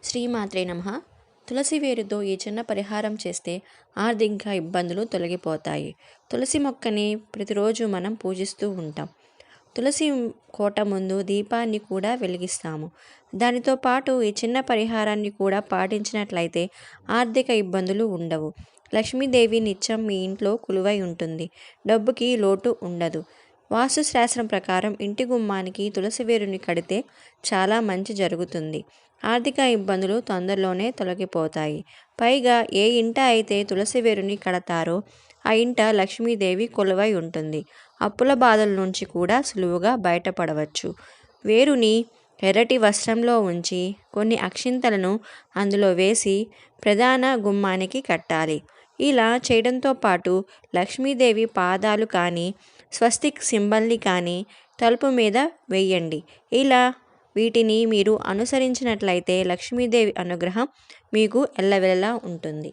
శ్రీమాత్రే నమః. తులసి వేరుతో ఈ చిన్న పరిహారం చేస్తే ఆర్థిక ఇబ్బందులు తొలగిపోతాయి. తులసి మొక్కని ప్రతిరోజు మనం పూజిస్తూ ఉంటాం. తులసి కోట ముందు దీపాన్ని కూడా వెలిగిస్తాము. దానితో పాటు ఈ చిన్న పరిహారాన్ని కూడా పాటించినట్లయితే ఆర్థిక ఇబ్బందులు ఉండవు. లక్ష్మీదేవి నిత్యం మీ ఇంట్లో కొలువై ఉంటుంది. డబ్బుకి లోటు ఉండదు. వాస్తుశాస్త్రం ప్రకారం ఇంటి గుమ్మానికి తులసి వేరుని కడితే చాలా మంచి జరుగుతుంది. ఆర్థిక ఇబ్బందులు తొందరలోనే తొలగిపోతాయి. పైగా ఏ ఇంట అయితే తులసి వేరుని కడతారో ఆ ఇంట లక్ష్మీదేవి కొలువై ఉంటుంది. అప్పుల బాధల నుంచి కూడా సులువుగా బయటపడవచ్చు. వేరుని ఎర్రటి వస్త్రంలో ఉంచి కొన్ని అక్షింతలను అందులో వేసి ప్రధాన గుమ్మానికి కట్టాలి. ఇలా చేయడంతో పాటు లక్ష్మీదేవి పాదాలు కానీ స్వస్తిక్ సింబల్ని కానీ తలుపు మీద వేయండి. ఇలా వీటిని మీరు అనుసరించినట్లయితే లక్ష్మీదేవి అనుగ్రహం మీకు ఎల్లవెల్లలా ఉంటుంది.